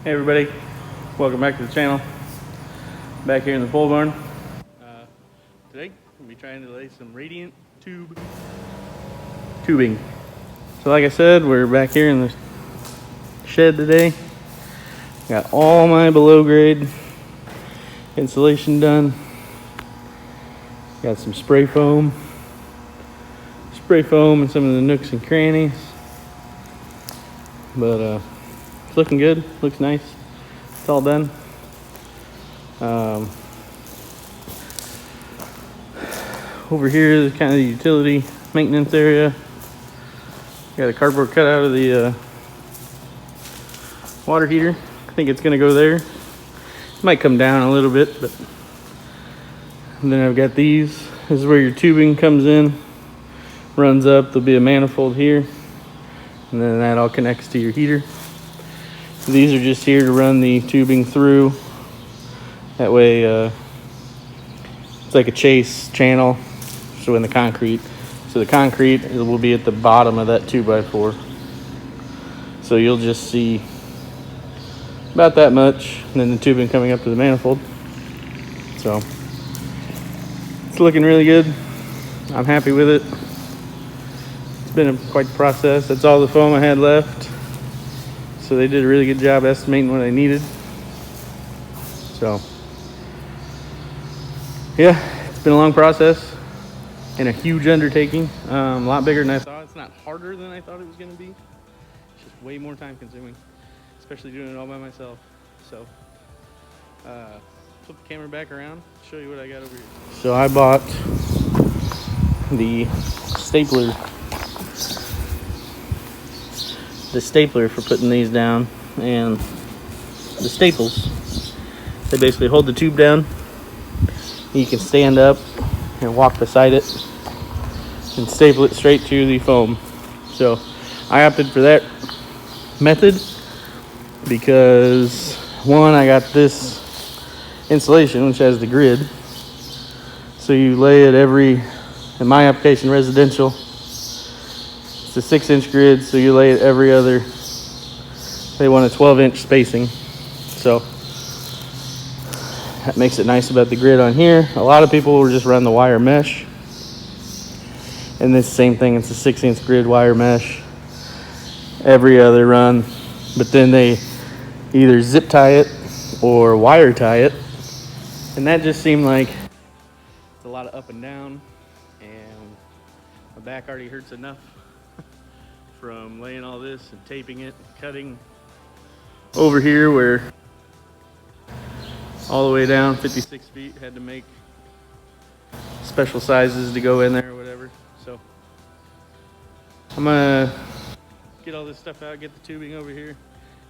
Hey everybody, welcome back to the channel. Back here in the pole barn. Today, we'll be trying to lay some radiant tubing. So like I said, we're back here in the shed today. Got all my below grade insulation done. Got some spray foam and some of the nooks and crannies. But it's looking good, looks nice. It's all done. Over here is kind of the utility maintenance area. Got a cardboard cutout of the water heater. I think it's gonna go there. It might come down a little bit, but and then I've got these. This is where your tubing comes in, runs up. There'll be a manifold here, and then that all connects to your heater. So these are just here to run the tubing through. That way, it's like a chase channel. So in the concrete, the concrete will be at the bottom of that 2x4. So you'll just see about that much, and then the tubing coming up to the manifold. So it's looking really good. I'm happy with it. It's been quite the process. That's all the foam I had left. So they did a really good job estimating what I needed. So yeah, it's been a long process and a huge undertaking. A lot bigger than I thought. It's not harder than I thought it was going to be. It's just way more time consuming, especially doing it all by myself. So flip the camera back around, show you what I got over here. So I bought the stapler for putting these down, and the staples, they basically hold the tube down. You can stand up and walk beside it and staple it straight to the foam. So I opted for that method because one, I got this insulation which has the grid, so you lay it in my application residential, it's a 6-inch grid, so you lay it every other, they want a 12-inch spacing. So that makes it nice about the grid on here. A lot of people will just run the wire mesh, and this same thing, it's a 6-inch grid wire mesh every other run, but then they either zip tie it or wire tie it, and that just seemed like it's a lot of up and down, and my back already hurts enough from laying all this and taping it, cutting over here where all the way down 56 feet, had to make special sizes to go in there or whatever. So I'm gonna get all this stuff out, get the tubing over here.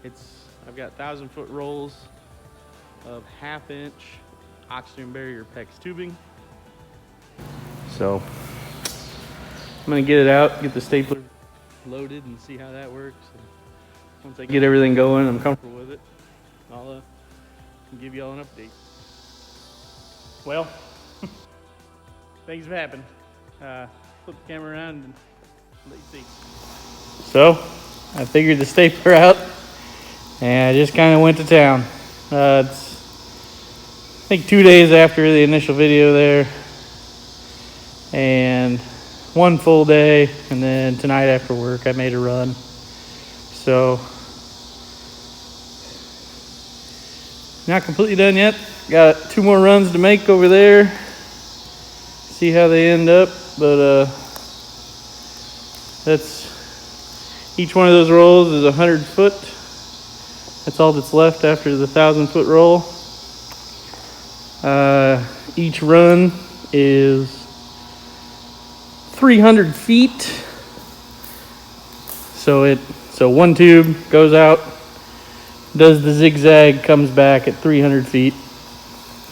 I've got 1,000-foot rolls of 1/2-inch oxygen barrier PEX tubing. So I'm gonna get it out, get the stapler loaded, and see how that works. And once I get everything going, I'm comfortable with it, I'll give you all an update. Well, things have happened. Flip the camera around and let you see. So I figured the stapler out, and I just kind of went to town. It's I think 2 days after the initial video there, and one full day, and then tonight after work I made a run. So not completely done yet. Got 2 more runs to make over there. See how they end up, but that's each one of those rolls is 100 foot. That's all that's left after the 1,000-foot roll. Each run is 300 feet. So one tube goes out, does the zigzag, comes back at 300 feet.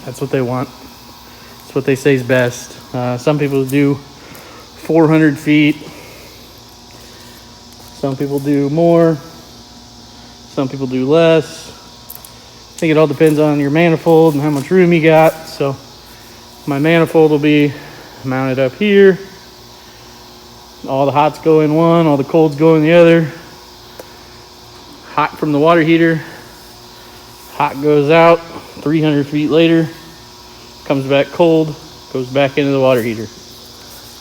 That's what they want. That's what they say is best. Some people do 400 feet. Some people do more. Some people do less. I think it all depends on your manifold and how much room you got. So my manifold will be mounted up here. All the hots go in one, all the colds go in the other. Hot from the water heater Hot goes out, 300 feet later, comes back cold, goes back into the water heater.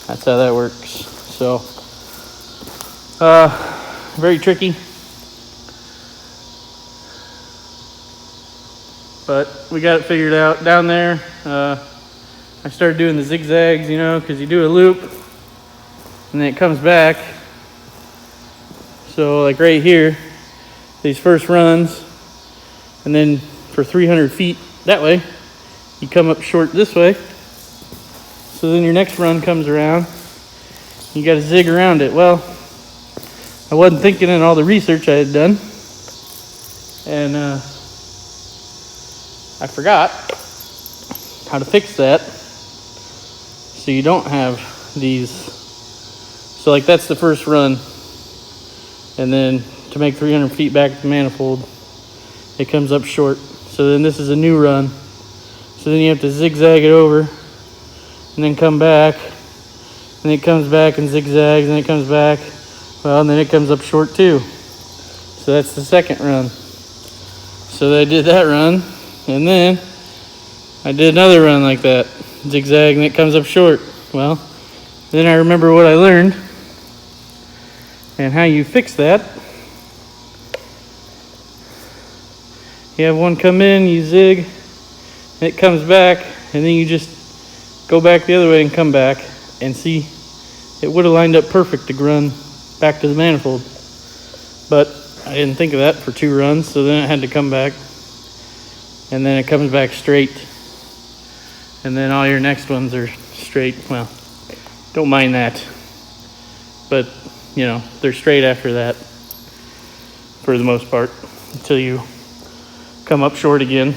That's how that works. So, very tricky. But we got it figured out. Down there, I started doing the zigzags, you know, because you do a loop and then it comes back. So like right here, these first runs, and then for 300 feet that way, you come up short this way. So then your next run comes around, you got to zig around it. Well, I wasn't thinking in all the research I had done, and I forgot how to fix that so you don't have these. So like that's the first run, and then to make 300 feet back to the manifold, it comes up short. So then this is a new run. So then you have to zigzag it over and then come back, and it comes back and zigzags, and it comes back. Well, and then it comes up short too. So that's the second run. So I did that run, and then I did another run like that, zigzag, and it comes up short. Well, then I remember what I learned and how you fix that. You have one come in, you zig, and it comes back, and then you just go back the other way and come back, and see, it would have lined up perfect to run back to the manifold. But I didn't think of that for 2 runs, so then it had to come back, and then it comes back straight, and then all your next ones are straight. Well, don't mind that, but you know, they're straight after that for the most part, until you come up short again,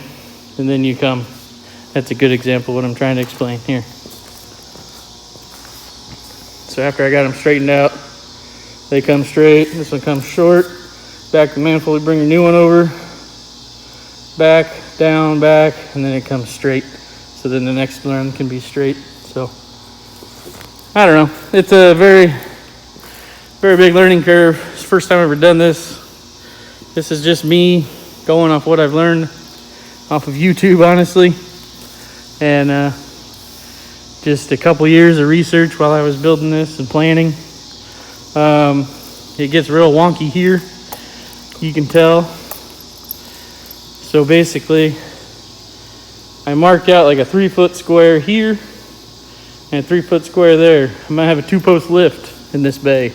and then you come. That's a good example of what I'm trying to explain here. So after I got them straightened out, they come straight, this one comes short, back to the manifold, bring a new one over, back, down, back, and then it comes straight. So then the next one can be straight. So I don't know, it's a very, very big learning curve. It's the first time I've ever done this. This is just me going off what I've learned off of YouTube, honestly, and just a couple years of research while I was building this and planning. It gets real wonky here, you can tell. So basically, I marked out like a 3-foot square here and a 3-foot square there. I'm gonna have a 2-post lift in this bay.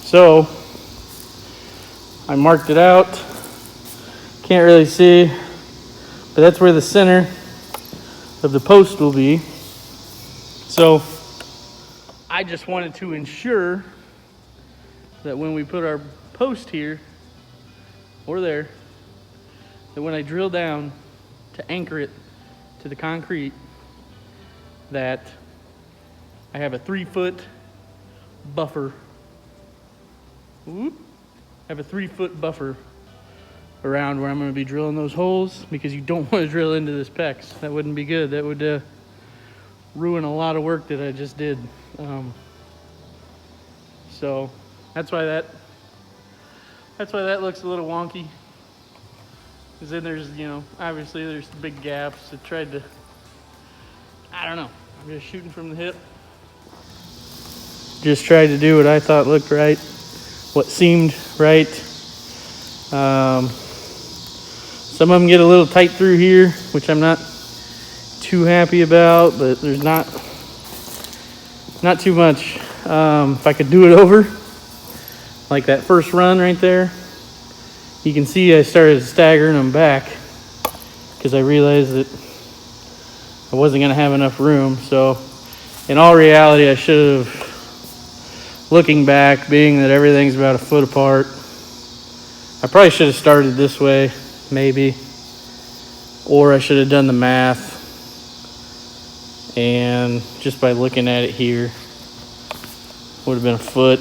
So I marked it out. Can't really see, but that's where the center of the post will be. So I just wanted to ensure that when we put our post here or there, that when I drill down to anchor it to the concrete, that I have a 3-foot buffer. Whoop. I have a 3-foot buffer around where I'm going to be drilling those holes, because you don't want to drill into this PEX. That wouldn't be good. That would ruin a lot of work that I just did. So that's why that looks a little wonky. Because then there's, you know, obviously there's big gaps. I tried to, I don't know, I'm just shooting from the hip. Just tried to do what I thought looked right, what seemed right. Some of them get a little tight through here, which I'm not too happy about, but there's not too much. If I could do it over, like that first run right there, you can see I started staggering them back because I realized that I wasn't going to have enough room. So in all reality, I should have, looking back, being that everything's about a foot apart, I probably should have started this way, maybe, or I should have done the math, and just by looking at it here, would have been a foot.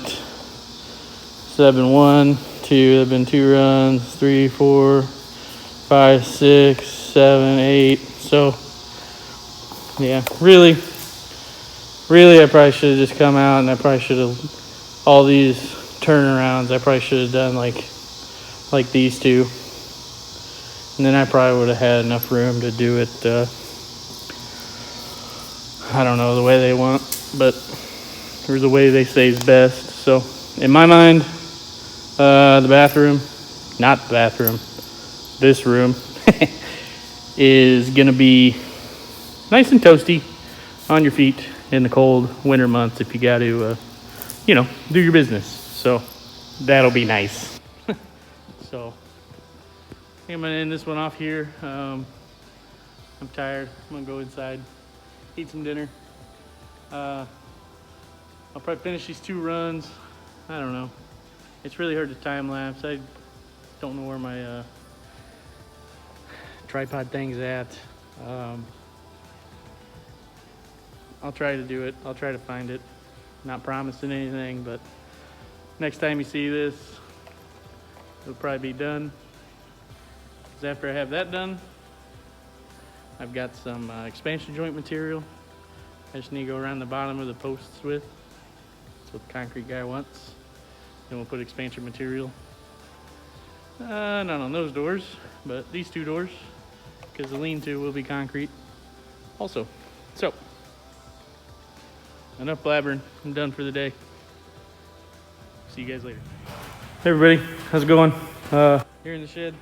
So that'd been 1, 2, that'd been 2 runs, 3, 4, 5, 6, 7, 8. So yeah, really I probably should have just come out, and I probably should have, all these turnarounds, I probably should have done like these two, And then I probably would have had enough room to do it, I don't know, the way they want, but or the way they say is best. So in my mind, the bathroom, not the bathroom, this room is gonna be nice and toasty on your feet in the cold winter months if you got to, do your business. So that'll be nice. So I think I'm gonna end this one off here. I'm tired. I'm gonna go inside, eat some dinner. I'll probably finish these 2 runs. I don't know. It's really hard to time lapse. I don't know where my tripod thing's at. I'll try to do it. I'll try to find it. Not promising anything, but next time you see this, it'll probably be done. Because after I have that done, I've got some expansion joint material. I just need to go around the bottom of the posts with. That's what the concrete guy wants. Then we'll put expansion material. Not on those doors, but these 2 doors, because the lean-to will be concrete also. So, enough blabbering. I'm done for the day. See you guys later. Hey everybody, how's it going? Here in the shed.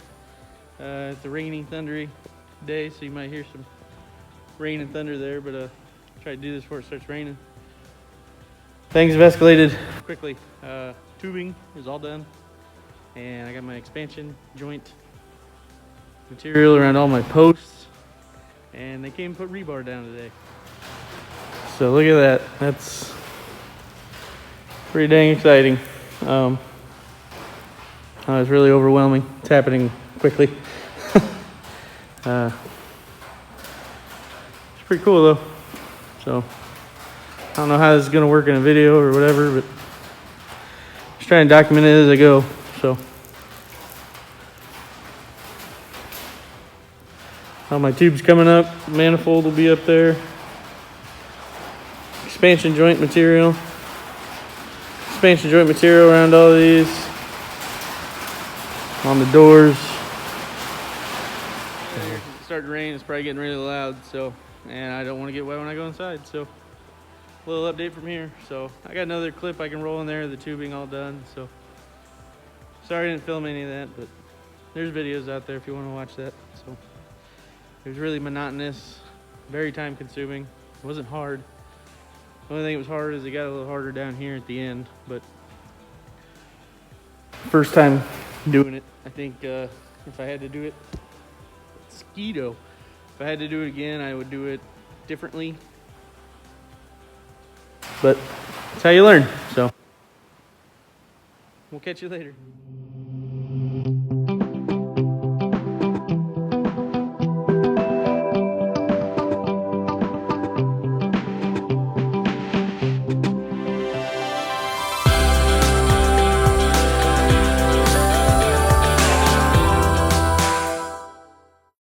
It's a rainy, thundery day, so you might hear some rain and thunder there, but try to do this before it starts raining. Things have escalated quickly. Tubing is all done, and I got my expansion joint material around all my posts, and they came and put rebar down today. So look at that. That's pretty dang exciting. It's really overwhelming. It's happening quickly. It's pretty cool though. So I don't know how this is gonna work in a video or whatever, but just trying to document it as I go. So all my tubes coming up, manifold will be up there. Expansion joint material. Expansion joint material around all of these. On the doors. It's starting to rain, it's probably getting really loud, so, and I don't want to get wet when I go inside, so a little update from here. So I got another clip I can roll in there, the tubing all done, so sorry I didn't film any of that, but there's videos out there if you want to watch that. So it was really monotonous, very time consuming. It wasn't hard. The only thing that was hard is it got a little harder down here at the end, but first time doing it. I think if I had to do it, Skeeto. If I had to do it again, I would do it differently. But that's how you learn. So we'll catch you later.